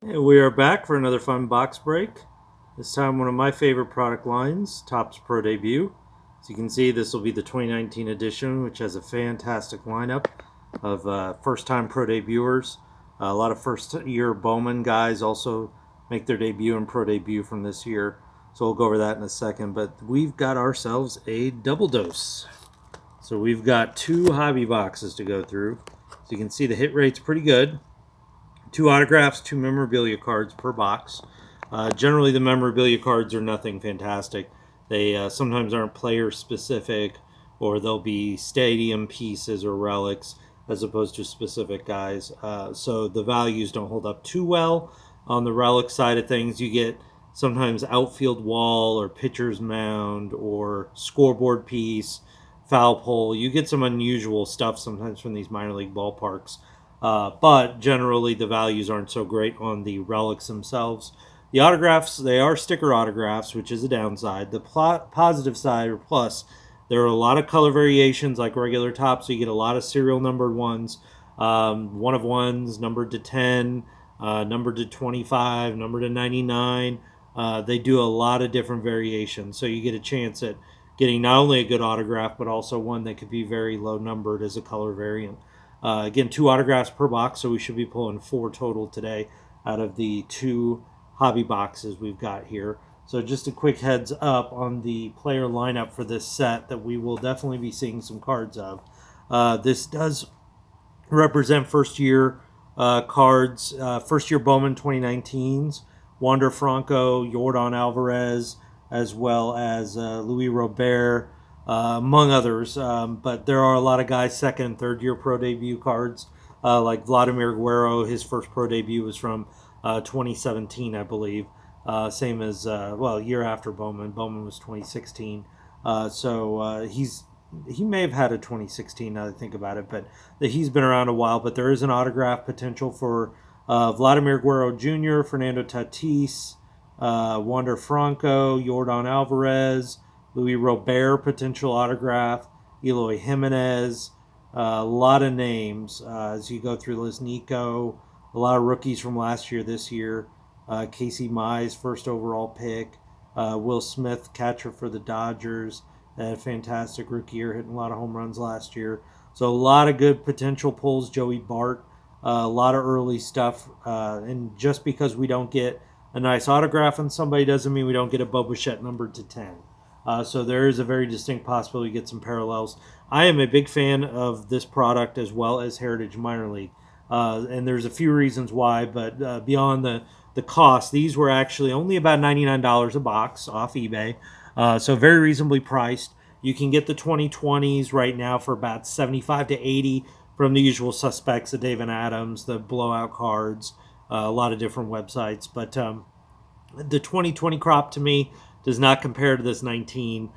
Hey, we are back for another fun box break. This time, one of my favorite product lines, Topps Pro Debut. As you can see, this will be the 2019 edition, which has a fantastic lineup of first-time Pro Debuters. A lot of first-year Bowman guys also make their debut in Pro Debut from this year. So we'll go over that in a second. But we've got ourselves a double dose. So we've got two hobby boxes to go through. So you can see the hit rate's pretty good. Two autographs, two memorabilia cards per box. Generally, the memorabilia cards are nothing fantastic. They sometimes aren't player specific, or they'll be stadium pieces or relics as opposed to specific guys. So the values don't hold up too well. On the relic side of things, you get sometimes outfield wall or pitcher's mound or scoreboard piece, foul pole. You get some unusual stuff sometimes from these minor league ballparks. But generally, the values aren't so great on the relics themselves. The autographs, they are sticker autographs, which is a downside. The positive side, or plus, there are a lot of color variations like regular Topps, so you get a lot of serial numbered ones. One of ones, numbered to 10, numbered to 25, numbered to 99. They do a lot of different variations, so you get a chance at getting not only a good autograph, but also one that could be very low numbered as a color variant. Again, two autographs per box, so we should be pulling four total today out of the two hobby boxes we've got here. So just a quick heads up on the player lineup for this set that we will definitely be seeing some cards of. This does represent first year cards, first year Bowman 2019s, Wander Franco, Jordan Alvarez, as well as Louis Robert, among others. But there are a lot of guys, second and third year pro debut cards, like Vladimir Guerrero. His first pro debut was from 2017, I believe. Same as, year after Bowman. Bowman was 2016. He may have had a 2016 now that I think about it, but he's been around a while. But there is an autograph potential for Vladimir Guerrero Jr., Fernando Tatis, Wander Franco, Jordan Alvarez, Louis Robert potential autograph, Eloy Jimenez, a lot of names as you go through the list. Nico, a lot of rookies from last year, this year. Casey Mize, first overall pick. Will Smith, catcher for the Dodgers. Had a fantastic rookie year, hitting a lot of home runs last year. So a lot of good potential pulls. Joey Bart, a lot of early stuff. And just because we don't get a nice autograph on somebody doesn't mean we don't get a Bo Bichette numbered to 10. So there is a very distinct possibility to get some parallels. I am a big fan of this product as well as Heritage Minor League. And there's a few reasons why, but beyond the cost, these were actually only about $99 a box off eBay. So very reasonably priced. You can get the 2020s right now for about 75 to 80 from the usual suspects, the David Adams, the blowout cards, a lot of different websites. But the 2020 crop to me does not compare to this 19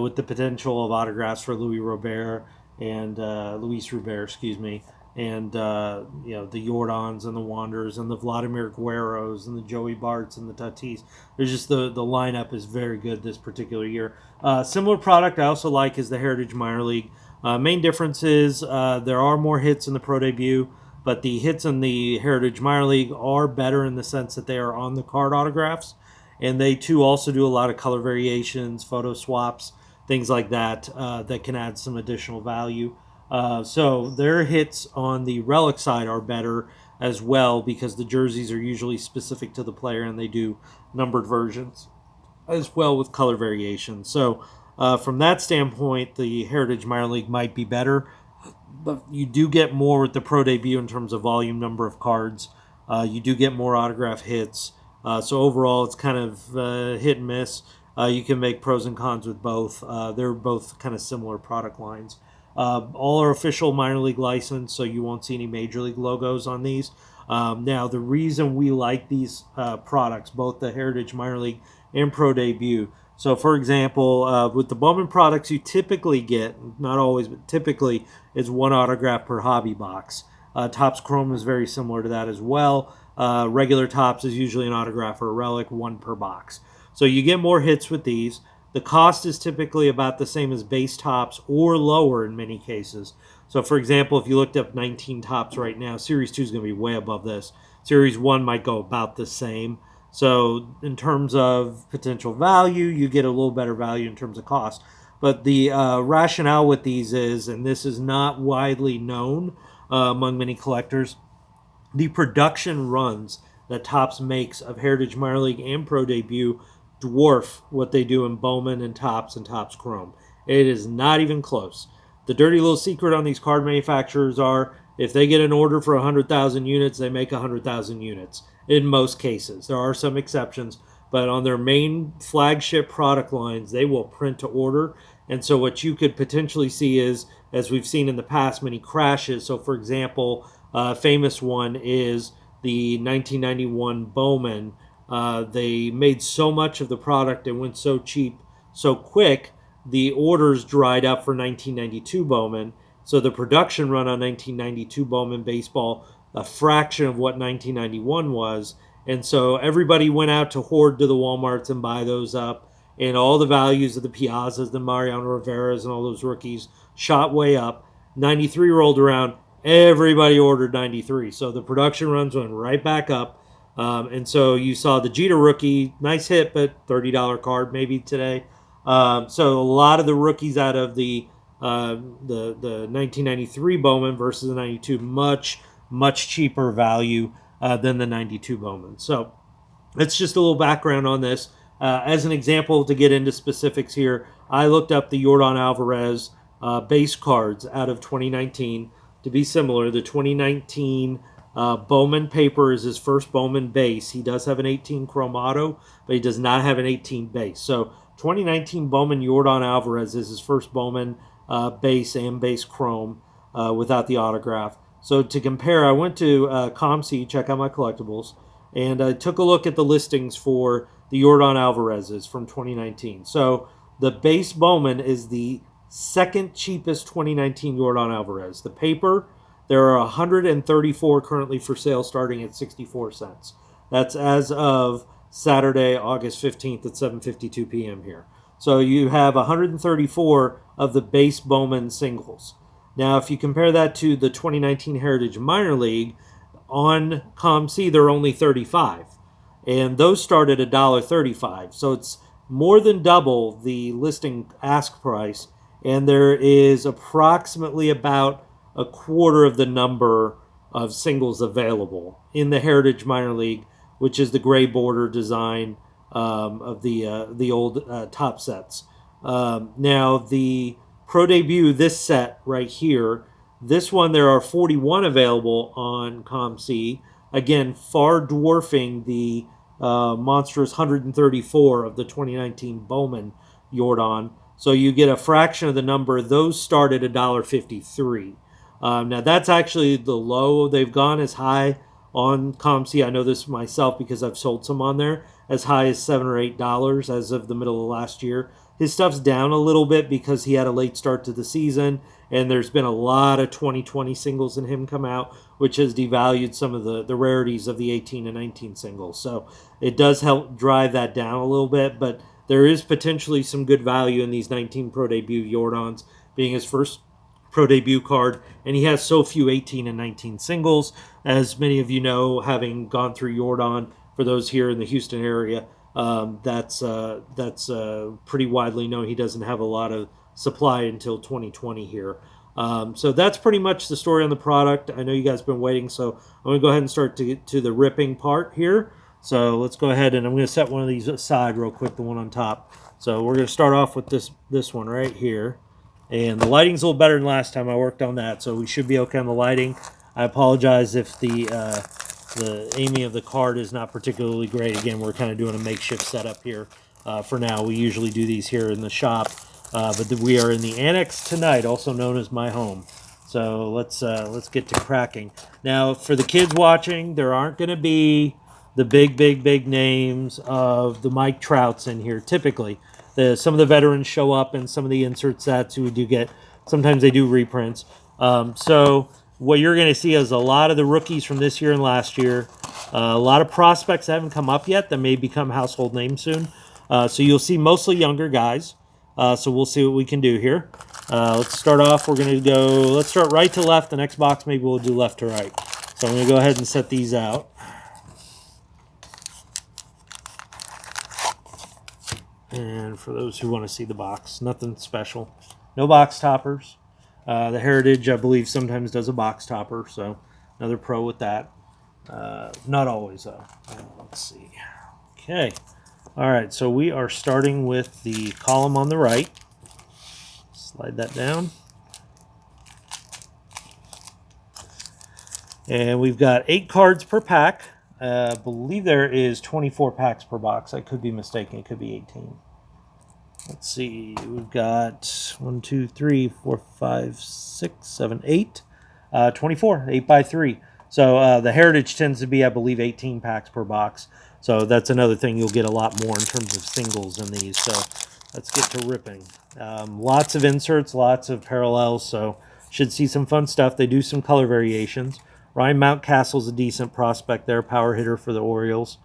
with the potential of autographs for Louis Robert and Luis Robert, excuse me, and the Jordans and the Wanderers and the Vladimir Guerreros and the Joey Barts and the Tatis. There's just the lineup is very good this particular year. Similar product I also like is the Heritage Minor League. Main difference is there are more hits in the Pro Debut, but the hits in the Heritage Minor League are better in the sense that they are on the card autographs, and they too also do a lot of color variations, photo swaps, things like that that can add some additional value. So their hits on the relic side are better as well because the jerseys are usually specific to the player and they do numbered versions as well with color variation. So from that standpoint, the Heritage Minor League might be better, but you do get more with the Pro Debut in terms of volume, number of cards. You do get more autograph hits. So overall, it's kind of hit and miss. You can make pros and cons with both. They're both kind of similar product lines. All are official minor league license, so you won't see any major league logos on these. Now, the reason we like these products, both the Heritage Minor League and Pro Debut. So, for example, with the Bowman products, you typically get, not always, but typically, is one autograph per hobby box. Topps Chrome is very similar to that as well. Regular Topps is usually an autograph or a relic, one per box. So you get more hits with these. The cost is typically about the same as base Topps or lower in many cases. So, for example, if you looked up 19 Topps right now, Series 2 is going to be way above this. Series 1 might go about the same. So in terms of potential value, you get a little better value in terms of cost. But the rationale with these is, and this is not widely known among many collectors, the production runs that Topps makes of Heritage Minor League and Pro Debut dwarf what they do in Bowman and Topps Chrome. It is not even close. The dirty little secret on these card manufacturers are if they get an order for 100,000 units, they make 100,000 units in most cases. There are some exceptions, but on their main flagship product lines, they will print to order. And so what you could potentially see is, as we've seen in the past, many crashes. So for example, a famous one is the 1991 Bowman. They made so much of the product and went so cheap so quick, the orders dried up for 1992 Bowman. So the production run on 1992 Bowman baseball, a fraction of what 1991 was. And so everybody went out to hoard to the Walmarts and buy those up. And all the values of the Piazzas, the Mariano Rivera's, and all those rookies shot way up. 93 rolled around. Everybody ordered 93. So the production runs went right back up. And so you saw the Jeter rookie, nice hit, but $30 card maybe today. So a lot of the rookies out of the 1993 Bowman versus the 92, much cheaper value than the 92 Bowman. So it's just a little background on this. As an example, to get into specifics here, I looked up the Yordan Alvarez base cards out of 2019 to be similar. The 2019 Bowman paper is his first Bowman base. He does have an 18 Chrome Auto, but he does not have an 18 base. So 2019 Bowman Yordan Alvarez is his first Bowman base and base Chrome without the autograph. So to compare, I went to ComC, check out my collectibles, and I took a look at the listings for the Yordan Alvarez's from 2019. So the base Bowman is the second cheapest 2019 Yordan Alvarez. The paper, there are 134 currently for sale starting at 64 cents. That's as of Saturday, August 15th at 7:52 p.m. here. So you have 134 of the base Bowman singles. Now, if you compare that to the 2019 Heritage Minor League, on ComC, there are only 35. And those start at $1.35. So it's more than double the listing ask price. And there is approximately about a quarter of the number of singles available in the Heritage Minor League, which is the gray border design of the old top sets. Now, the Pro Debut, this set right here, this one there are 41 available on ComC. Again, far dwarfing the monstrous 134 of the 2019 Bowman Yordan. So you get a fraction of the number. Those start at $1.53. Now that's actually the low. They've gone as high on ComC. I know this myself because I've sold some on there, as high as $7 or $8 as of the middle of last year. His stuff's down a little bit because he had a late start to the season, and there's been a lot of 2020 singles in him come out, which has devalued some of the rarities of the 18 and 19 singles. So it does help drive that down a little bit, but there is potentially some good value in these 19 Pro Debut Yordans being his first Pro Debut card, and he has so few 18 and 19 singles. As many of you know, having gone through Yordan, for those here in the Houston area, that's pretty widely known. He doesn't have a lot of supply until 2020 here. So that's pretty much the story on the product. I know you guys have been waiting, so I'm going to go ahead and start to get to the ripping part here. So let's go ahead, and I'm going to set one of these aside real quick, the one on top. So we're going to start off with this one right here. And the lighting's a little better than last time. I worked on that, so we should be okay on the lighting. I apologize if the aiming of the card is not particularly great. Again, we're kind of doing a makeshift setup here for now. We usually do these here in the shop, but we are in the annex tonight, also known as my home. So let's get to cracking. Now, for the kids watching, there aren't going to be the big names of the Mike Trouts in here typically. Some of the veterans show up in some of the insert sets. We do get, sometimes they do reprints. So what you're going to see is a lot of the rookies from this year and last year. A lot of prospects that haven't come up yet that may become household names soon. So you'll see mostly younger guys. So we'll see what we can do here. Let's start off. Let's start right to left. The next box, maybe we'll do left to right. So I'm going to go ahead and set these out. And for those who want to see the box, nothing special. No box toppers. The Heritage, I believe, sometimes does a box topper, so another pro with that. Not always, though. Let's see. Okay. All right, so we are starting with the column on the right. Slide that down. And we've got 8 cards per pack. I believe there is 24 packs per box. I could be mistaken. It could be 18. Let's see. We've got 1, 2, 3, 4, 5, 6, 7, 8. 24, 8 by 3. So the Heritage tends to be, I believe, 18 packs per box. So that's another thing. You'll get a lot more in terms of singles in these. So let's get to ripping. Lots of inserts, lots of parallels. So should see some fun stuff. They do some color variations. Ryan Mountcastle's a decent prospect there, power hitter for the Orioles.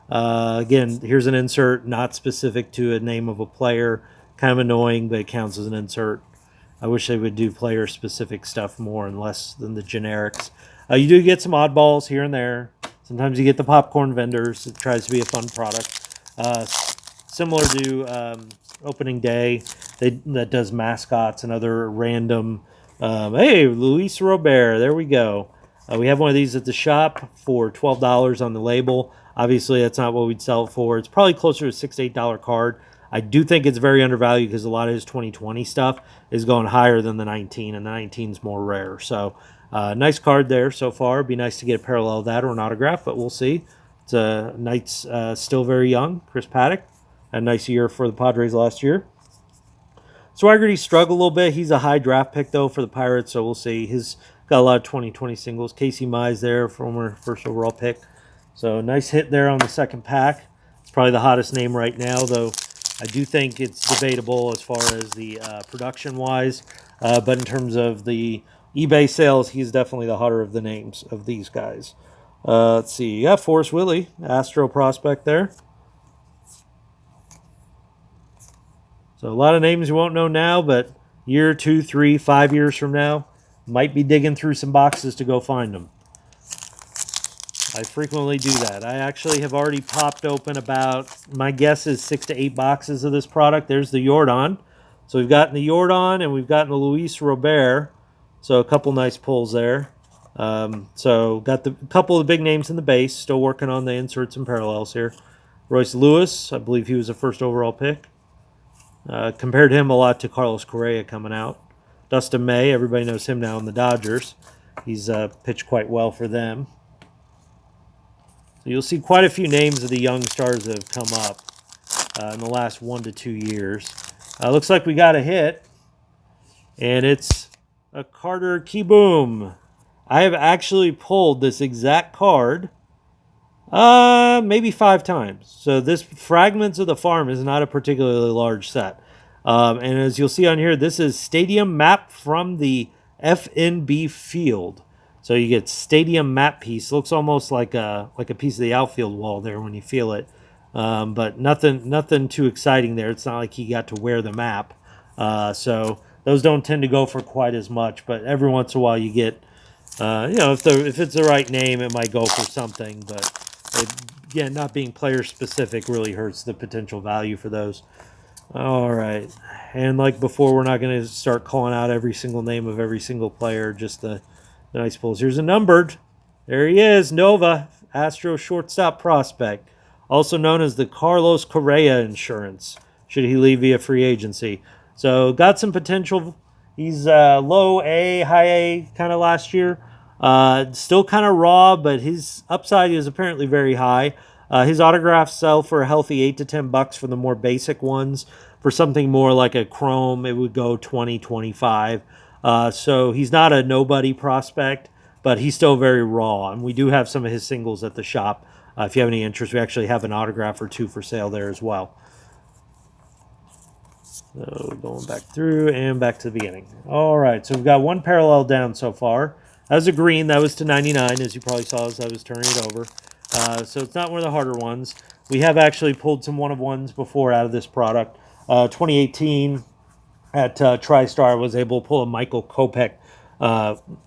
Again, here's an insert not specific to a name of a player. Kind of annoying, but it counts as an insert. I wish they would do player-specific stuff more and less than the generics. You do get some oddballs here and there. Sometimes you get the popcorn vendors. It tries to be a fun product. Similar to opening day, that does mascots and other random. Hey, Luis Robert, there we go. We have one of these at the shop for $12 on the label. Obviously, that's not what we'd sell it for. It's probably closer to $6 to $8 card. I do think it's very undervalued because a lot of his 2020 stuff is going higher than the 19, and the 19 is more rare. So, nice card there so far. It'd be nice to get a parallel of that or an autograph, but we'll see. It's a Knight's still very young. Chris Paddock, a nice year for the Padres last year. Swaggerty struggled a little bit. He's a high draft pick, though, for the Pirates, so we'll see. He's got a lot of 2020 singles. Casey Mize there, former first overall pick. So nice hit there on the second pack. It's probably the hottest name right now, though I do think it's debatable as far as the production-wise. But in terms of the eBay sales, he's definitely the hotter of the names of these guys. Let's see. Yeah, Forrest Willie, Astro prospect there. So a lot of names you won't know now, but year, 2, 3, 5 years from now, might be digging through some boxes to go find them. I frequently do that. I actually have already popped open about, my guess is 6 to 8 boxes of this product. There's the Yordan. So we've gotten the Yordan and we've gotten the Luis Robert. So a couple nice pulls there. So got a couple of the big names in the base. Still working on the inserts and parallels here. Royce Lewis, I believe he was a first overall pick. Compared him a lot to Carlos Correa coming out. Dustin May, everybody knows him now in the Dodgers. He's pitched quite well for them. So you'll see quite a few names of the young stars that have come up in the last 1 to 2 years. Looks like we got a hit, and it's a Carter Kieboom. I have actually pulled this exact card maybe 5 times. So this Fragments of the Farm is not a particularly large set. And as you'll see on here, this is stadium map from the FNB field. So you get stadium map piece. Looks almost like a piece of the outfield wall there when you feel it. But nothing too exciting there. It's not like he got to wear the map. So those don't tend to go for quite as much. But every once in a while you get, if it's the right name, it might go for something. But again, not being player specific really hurts the potential value for those. All right. And like before, we're not going to start calling out every single name of every single player, just the nice pulls. Here's a numbered. There he is, Nova, Astro shortstop prospect, also known as the Carlos Correa insurance, should he leave via free agency. So got some potential. He's low A, high A kind of last year. Still kind of raw, but his upside is apparently very high. His autographs sell for a healthy $8 to $10 for the more basic ones. For something more like a Chrome, it would go $20, $25. So he's not a nobody prospect, but he's still very raw. And we do have some of his singles at the shop. If you have any interest, we actually have an autograph or 2 for sale there as well. So going back through and back to the beginning. All right, so we've got 1 parallel down so far. That was a green. That was to 99, as you probably saw as I was turning it over. So it's not one of the harder ones. We have actually pulled some one-of-ones before out of this product. 2018 at TriStar, I was able to pull a Michael Kopech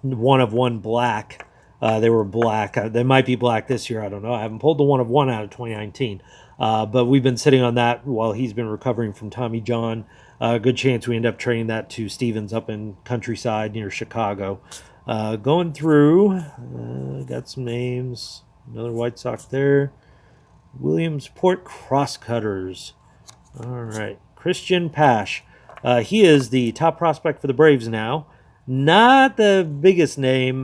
one-of-one black. They were black. They might be black this year. I don't know. I haven't pulled the 1 of 1 out of 2019. But we've been sitting on that while he's been recovering from Tommy John. Good chance we end up trading that to Stevens up in Countryside near Chicago. Going through, got some names. Another White Sox there. Williamsport Crosscutters. All right. Christian Pash. He is the top prospect for the Braves now. Not the biggest name,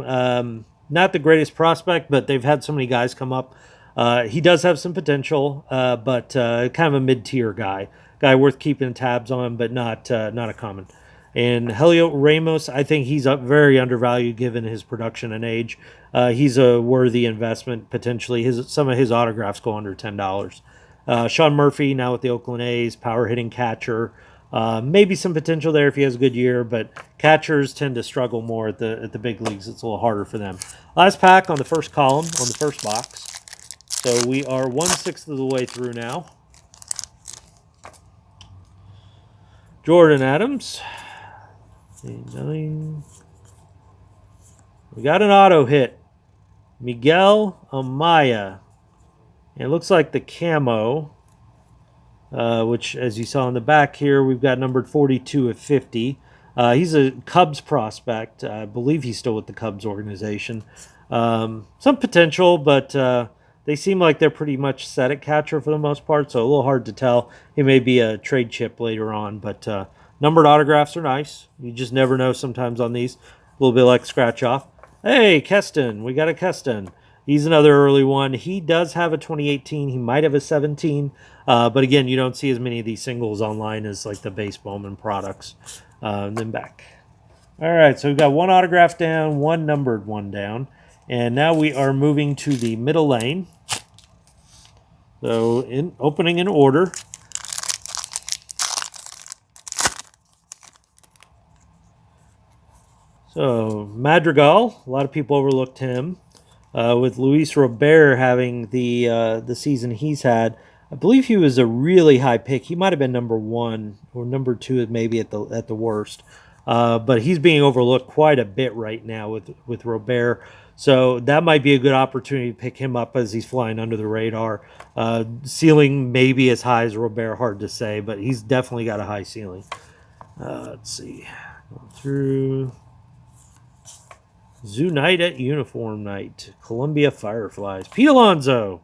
not the greatest prospect, but they've had so many guys come up. He does have some potential, but kind of a mid-tier guy worth keeping tabs on, but not a common. And Helio Ramos, I think he's very undervalued given his production and age. He's a worthy investment potentially. Some of his autographs go under $10. Sean Murphy now with the Oakland A's, power hitting catcher. Maybe some potential there if he has a good year, but catchers tend to struggle more at the big leagues. It's a little harder for them. Last pack on the first column, on the first box. So we are 1/6 of the way through now. Jordan Adams. We got an auto hit. Miguel Amaya. And it looks like the camo, which, as you saw in the back here, we've got numbered 42 of 50. He's a Cubs prospect. I believe he's still with the Cubs organization. Some potential, but they seem like they're pretty much set at catcher for the most part, so a little hard to tell. He may be a trade chip later on, but numbered autographs are nice. You just never know sometimes on these. A little bit like scratch off. Hey, Keston. We got a Keston. He's another early one. He does have a 2018. He might have a 17. But again, you don't see as many of these singles online as like the base Bowman products. And then back. All right, so we've got one autograph down, one numbered one down. And now we are moving to the middle lane. So opening in order. So Madrigal, a lot of people overlooked him. With Luis Robert having the season he's had, I believe he was a really high pick. He might have been number 1 or number 2, maybe at the worst. But he's being overlooked quite a bit right now with Robert. So that might be a good opportunity to pick him up as he's flying under the radar. Ceiling maybe as high as Robert, hard to say, but he's definitely got a high ceiling. Let's see. Going through. Zoo Night at Uniform Night. Columbia Fireflies. Pete Alonso.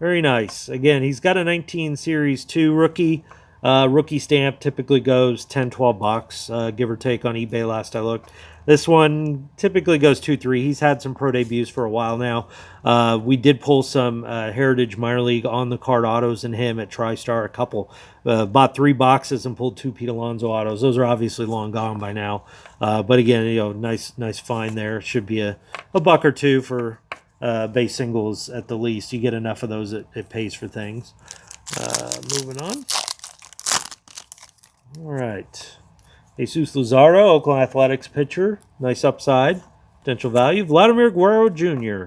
Very nice. Again, he's got a 19 Series 2 rookie. Rookie stamp typically goes $10-12, give or take on eBay last I looked. This one typically goes 2-3. He's had some pro debuts for a while now. We did pull some Heritage Minor League on the card autos in him at TriStar. A couple. Bought 3 boxes and pulled 2 Pete Alonso autos. Those are obviously long gone by now. But again, nice find there. Should be a buck or two for base singles at the least. You get enough of those, it pays for things. Moving on. All right. Jesus Luzardo, Oakland Athletics pitcher. Nice upside. Potential value. Vladimir Guerrero Jr.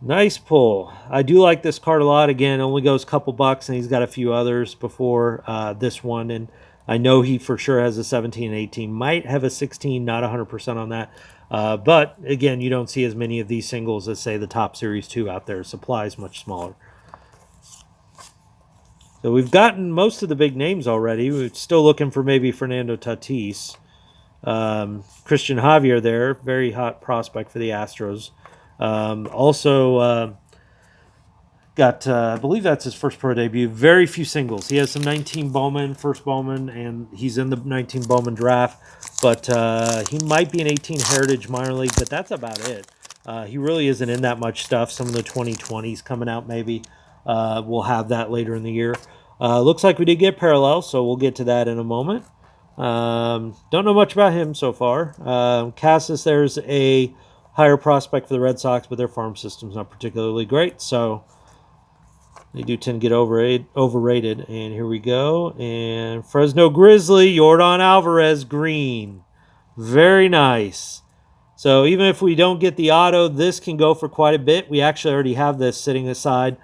Nice pull. I do like this card a lot. Again, only goes a couple bucks, and he's got a few others before this one. And I know he for sure has a 17 and 18. Might have a 16, not 100% on that. But, again, you don't see as many of these singles as, say, the top Series 2 out there. Supply is much smaller. So we've gotten most of the big names already. We're still looking for maybe Fernando Tatis. Christian Javier there, very hot prospect for the Astros. Also got, I believe that's his first pro debut. Very few singles. He has some 19 Bowman, first Bowman, and he's in the 19 Bowman draft. But he might be an 18 Heritage Minor League, but that's about it. He really isn't in that much stuff. Some of the 2020s coming out maybe. We'll have that later in the year. Looks like we did get parallel, so we'll get to that in a moment. Don't know much about him so far. Cassis, there's a higher prospect for the Red Sox, but their farm system's not particularly great, so they do tend to get overrated. And here we go. And Fresno Grizzly, Yordan Alvarez green. Very nice. So even if we don't get the auto, this can go for quite a bit. We actually already have this sitting aside.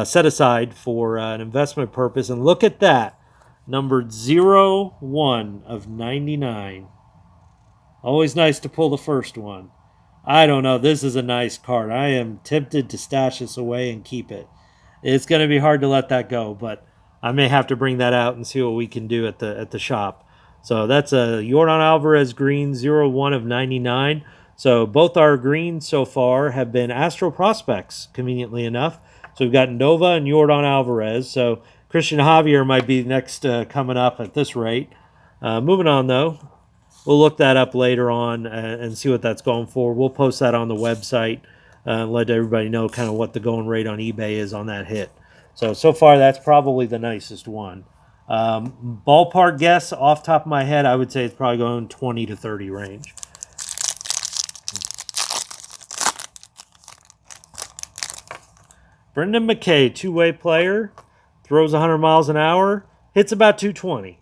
Set aside for an investment purpose. And look at that. Numbered 0-1 of 99. Always nice to pull the first one. I don't know. This is a nice card. I am tempted to stash this away and keep it. It's going to be hard to let that go, but I may have to bring that out and see what we can do at the shop. So that's a Jordan Alvarez green 01 of 99. So both our greens so far have been Astro prospects, conveniently enough. So we've got Nova and Jordan Alvarez. So Christian Javier might be next coming up at this rate. Moving on, though, we'll look that up later on and see what that's going for. We'll post that on the website and let everybody know kind of what the going rate on eBay is on that hit. So far, that's probably the nicest one. Ballpark guess off top of my head, I would say it's probably going 20 to 30 range. Brendan McKay, two-way player, throws 100 miles an hour, hits about 220.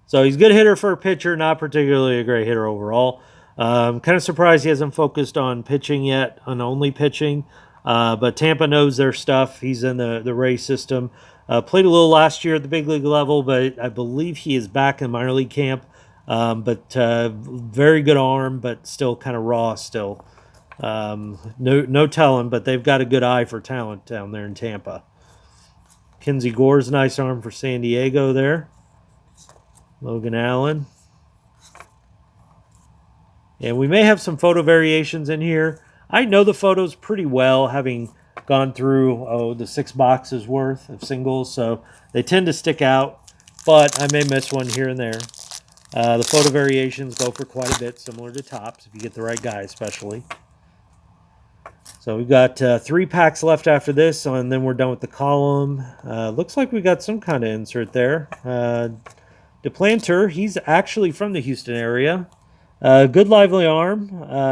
So he's a good hitter for a pitcher, not particularly a great hitter overall. Kind of surprised he hasn't focused on pitching yet, on only pitching. But Tampa knows their stuff. He's in the Ray system. Played a little last year at the big league level, but I believe he is back in minor league camp. But very good arm, but still kind of raw still. No telling, but they've got a good eye for talent down there in Tampa. Kinsey Gore's nice arm for San Diego there. Logan Allen. And we may have some photo variations in here. I know the photos pretty well, having gone through the 6 boxes worth of singles, so they tend to stick out, but I may miss one here and there. The photo variations go for quite a bit, similar to Topps, if you get the right guy especially. So we've got 3 packs left after this, and then we're done with the column. Looks like we got some kind of insert there. DePlanter, he's actually from the Houston area. Good lively arm.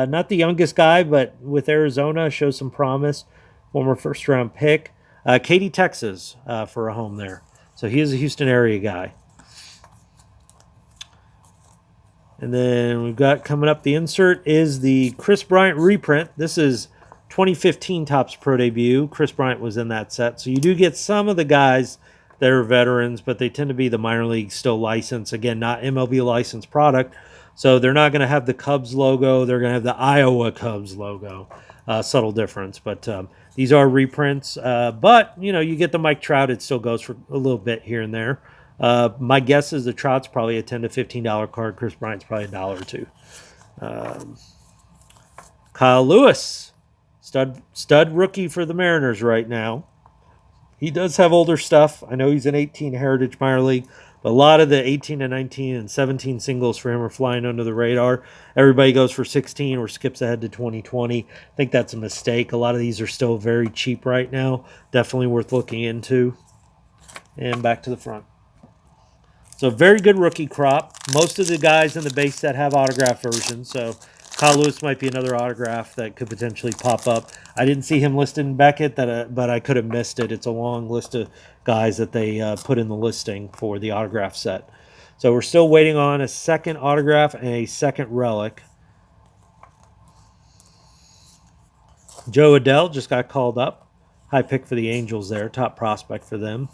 Not the youngest guy, but with Arizona, shows some promise. Former first-round pick. Katy, Texas for a home there. So he is a Houston area guy. And then we've got coming up, the insert is the Kris Bryant reprint. This is 2015 Topps Pro debut. Kris Bryant was in that set. So you do get some of the guys that are veterans, but they tend to be the minor league still licensed. Again, not MLB licensed product. So they're not going to have the Cubs logo. They're going to have the Iowa Cubs logo. Subtle difference. But these are reprints. But, you get the Mike Trout. It still goes for a little bit here and there. My guess is the Trout's probably a $10 to $15 card. Kris Bryant's probably $1 or $2. Kyle Lewis, stud rookie for the Mariners right now. He does have older stuff. I know he's an 18 Heritage Minor League, but a lot of the 18 and 19 and 17 singles for him are flying under the radar. Everybody goes for 16 or skips ahead to 2020. I think that's a mistake. A lot of these are still very cheap right now. Definitely worth looking into. And back to the front. So very good rookie crop. Most of the guys in the base set have autograph versions, so Kyle Lewis might be another autograph that could potentially pop up. I didn't see him listed in Beckett, but I could have missed it. It's a long list of guys that they put in the listing for the autograph set. So we're still waiting on a second autograph and a second relic. Joe Adell just got called up. High pick for the Angels there. Top prospect for them.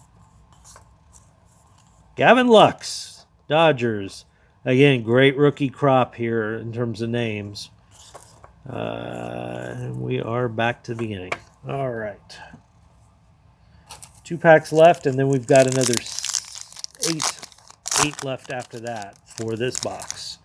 Gavin Lux, Dodgers. Again, great rookie crop here in terms of names. We are back to the beginning. All right. 2 packs left, and then we've got another 8 left after that for this box.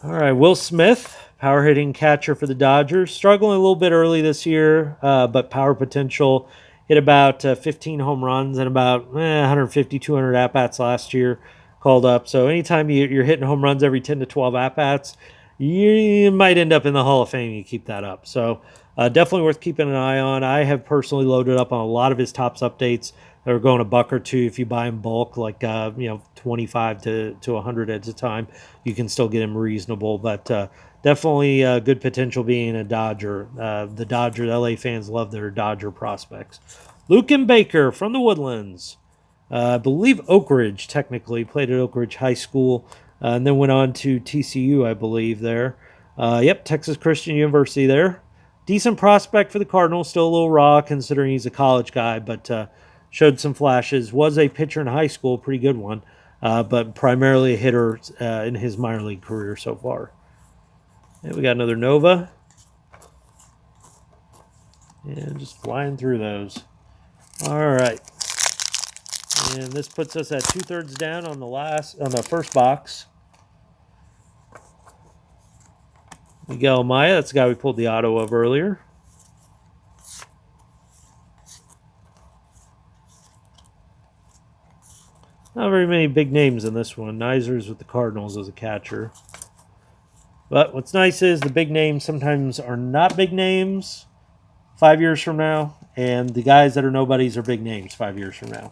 All right, Will Smith, power hitting catcher for the Dodgers. Struggling a little bit early this year, but power potential. Hit about 15 home runs and about 150, 200 at-bats last year. Called up. So anytime you're hitting home runs every 10 to 12 at-bats, you might end up in the Hall of Fame. You keep that up. So definitely worth keeping an eye on. I have personally loaded up on a lot of his Topps updates. They're going $1 or $2 if you buy in bulk, like 25 to 100 at a time. You can still get him reasonable, but definitely good potential being a Dodger. The LA fans love their Dodger prospects. Luken Baker from the Woodlands. I believe Oak Ridge, technically. Played at Oak Ridge High School, and then went on to TCU, I believe, there. Texas Christian University there. Decent prospect for the Cardinals. Still a little raw, considering he's a college guy, but showed some flashes. Was a pitcher in high school, pretty good one, but primarily a hitter in his minor league career so far. And we got another Nova. And just flying through those. All right. And this puts us at 2/3 down on the first box. Miguel Amaya, that's the guy we pulled the auto of earlier. Not very many big names in this one. Nizers with the Cardinals as a catcher. But what's nice is the big names sometimes are not big names 5 years from now, and the guys that are nobodies are big names 5 years from now.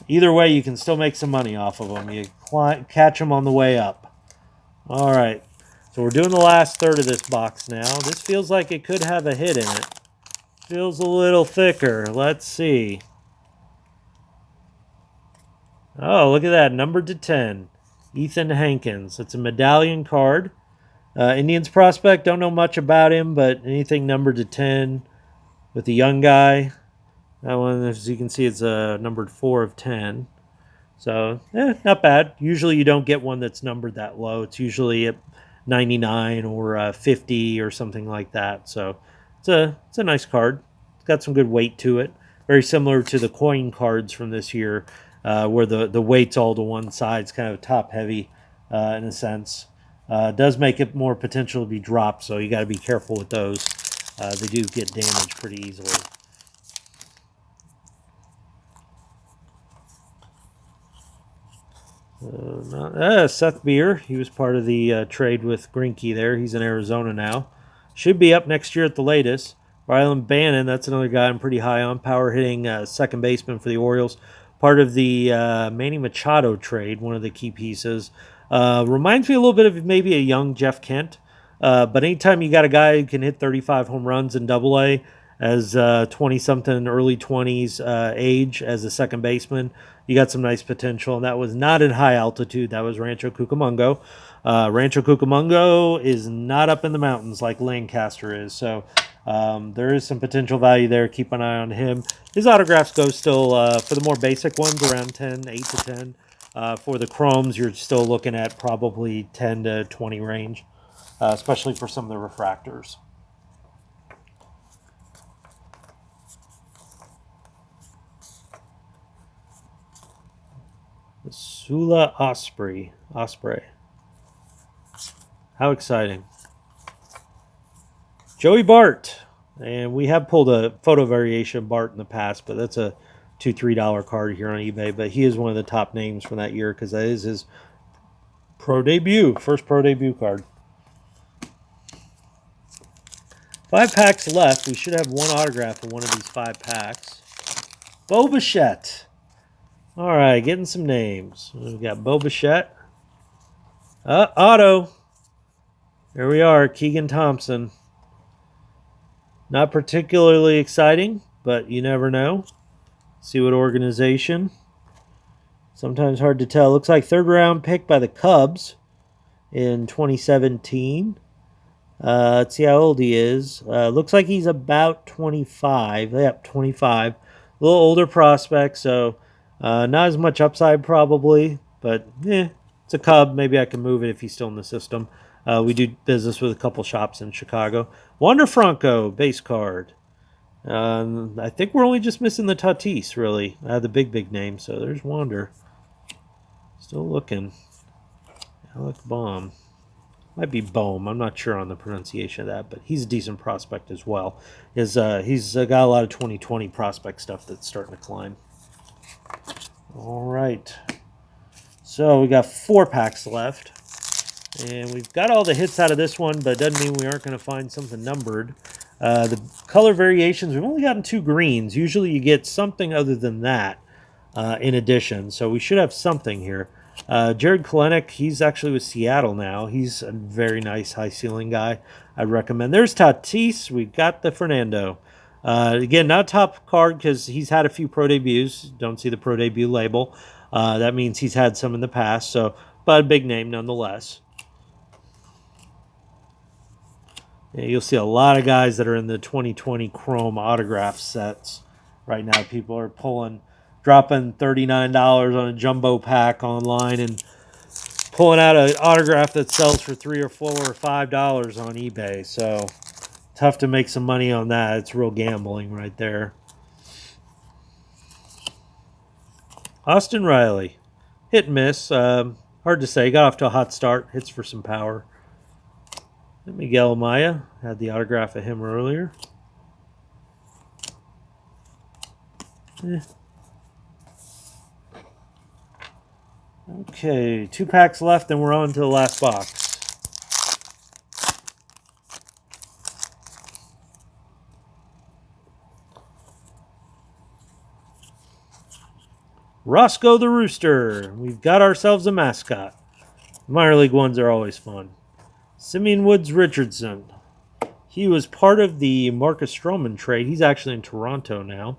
Either way, you can still make some money off of them. You catch them on the way up. All right. So we're doing the last third of this box now. This feels like it could have a hit in it. Feels a little thicker. Let's see. Oh, look at that. Numbered to 10. Ethan Hankins. It's a medallion card. Indians prospect. Don't know much about him, but anything numbered to 10 with the young guy. That one, as you can see, it's numbered 4 of 10. So, not bad. Usually you don't get one that's numbered that low. It's usually at 99 or 50 or something like that. So it's a nice card. It's got some good weight to it. Very similar to the coin cards from this year, where the weight's all to one side. It's kind of top heavy in a sense. Does make it more potential to be dropped, so you got to be careful with those. They do get damaged pretty easily. Seth Beer, he was part of the trade with Greinke there. He's in Arizona now. Should be up next year at the latest. Rylan Bannon, that's another guy I'm pretty high on. Power hitting second baseman for the Orioles. Part of the Manny Machado trade, one of the key pieces. Reminds me a little bit of maybe a young Jeff Kent. But anytime you got a guy who can hit 35 home runs in Double-A as 20-something, early 20s age as a second baseman, you got some nice potential. And that was not in high altitude. That was Rancho Cucamonga. Rancho Cucamonga is not up in the mountains like Lancaster is. So there is some potential value there. Keep an eye on him. His autographs go still, for the more basic ones, around 10, 8 to 10. For the chromes, you're still looking at probably 10 to 20 range, especially for some of the refractors. Sula Osprey. How exciting. Joey Bart. And we have pulled a photo variation of Bart in the past, but that's a $2, $3 card here on eBay. But he is one of the top names from that year because that is his first pro debut card. 5 packs left. We should have one autograph in one of these 5 packs. Bo Bichette. All right, getting some names. We've got Bo Bichette. Auto. Here we are, Keegan Thompson. Not particularly exciting, but you never know. See what organization. Sometimes hard to tell. Looks like 3rd round pick by the Cubs in 2017. Let's see how old he is. Looks like he's about 25. Yep, 25. A little older prospect, so not as much upside probably, but it's a Cub. Maybe I can move it if he's still in the system. We do business with a couple shops in Chicago. Wander Franco, base card. I think we're only just missing the Tatis, really. The big name, so there's Wander. Still looking. Alec Bohm. Might be Bohm. I'm not sure on the pronunciation of that, but he's a decent prospect as well. He's got a lot of 2020 prospect stuff that's starting to climb. All right. So we got 4 packs left. And we've got all the hits out of this one, but it doesn't mean we aren't going to find something numbered. The color variations, we've only gotten 2 greens. Usually you get something other than that in addition. So we should have something here. Jared Kelenic, he's actually with Seattle now. He's a very nice high ceiling guy. I'd recommend. There's Tatis. We got the Fernando. Again, not top card because he's had a few pro debuts. Don't see the pro debut label. That means he's had some in the past. So, but a big name nonetheless. Yeah, you'll see a lot of guys that are in the 2020 Chrome autograph sets right now. People are dropping $39 on a jumbo pack online and pulling out an autograph that sells for $3 or $4 or $5 on eBay. So tough to make some money on that. It's real gambling right there. Austin Riley, hit and miss. Hard to say. Got off to a hot start. Hits for some power. Miguel Amaya, had the autograph of him earlier. Okay, 2 packs left, and we're on to the last box. Roscoe the Rooster. We've got ourselves a mascot. Minor League ones are always fun. Simeon Woods Richardson. He was part of the Marcus Stroman trade. He's actually in Toronto now.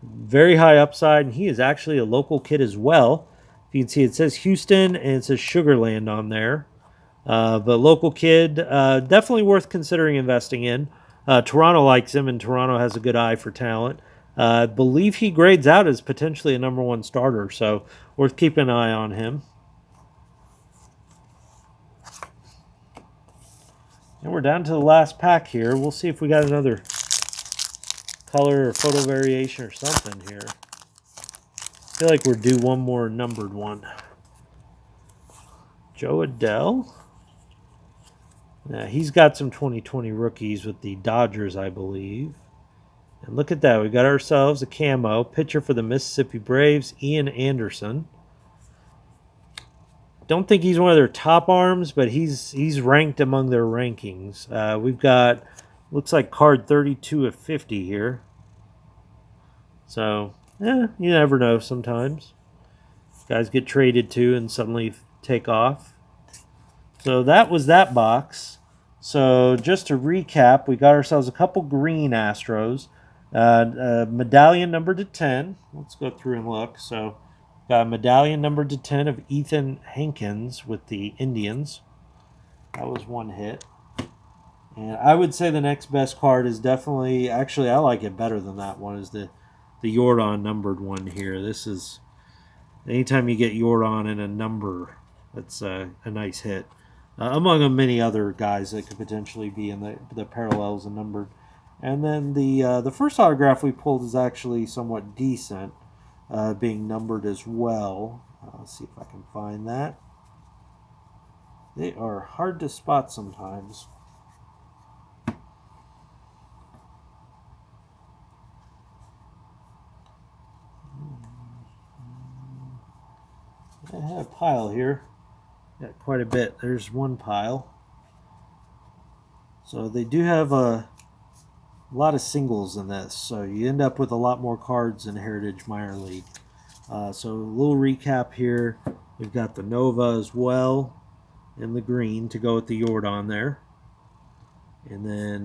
Very high upside, and he is actually a local kid as well. If you can see, it says Houston, and it says Sugarland on there. But local kid, definitely worth considering investing in. Toronto likes him, and Toronto has a good eye for talent. I believe he grades out as potentially a #1 starter, so worth keeping an eye on him. And we're down to the last pack here. We'll see if we got another color or photo variation or something here. I feel like we're due one more numbered one. Joe Adell. Now, he's got some 2020 rookies with the Dodgers, I believe. And look at that. We got ourselves a camo. Pitcher for the Mississippi Braves, Ian Anderson. Don't think he's one of their top arms, but he's ranked among their rankings. We've got, looks like card 32 of 50 here. So, you never know sometimes. Guys get traded to and suddenly take off. So that was that box. So just to recap, we got ourselves a couple green Astros. Medallion numbered to 10. Let's go through and look. So got a medallion numbered to 10 of Ethan Hankins with the Indians. That was one hit. And I would say the next best card is definitely, actually I like it better than that one, is the Yordan numbered one here. This is, anytime you get Yordan in a number, that's a nice hit. Among many other guys that could potentially be in the parallels and numbered. And then the first autograph we pulled is actually somewhat decent, being numbered as well. Let's see if I can find that. They are hard to spot sometimes. I have a pile here. Got quite a bit. There's one pile. So they do have a lot of singles in this, so you end up with a lot more cards in Heritage Minor League. So a little recap here. We've got the Nova as well in the green to go with the Yordan there. And then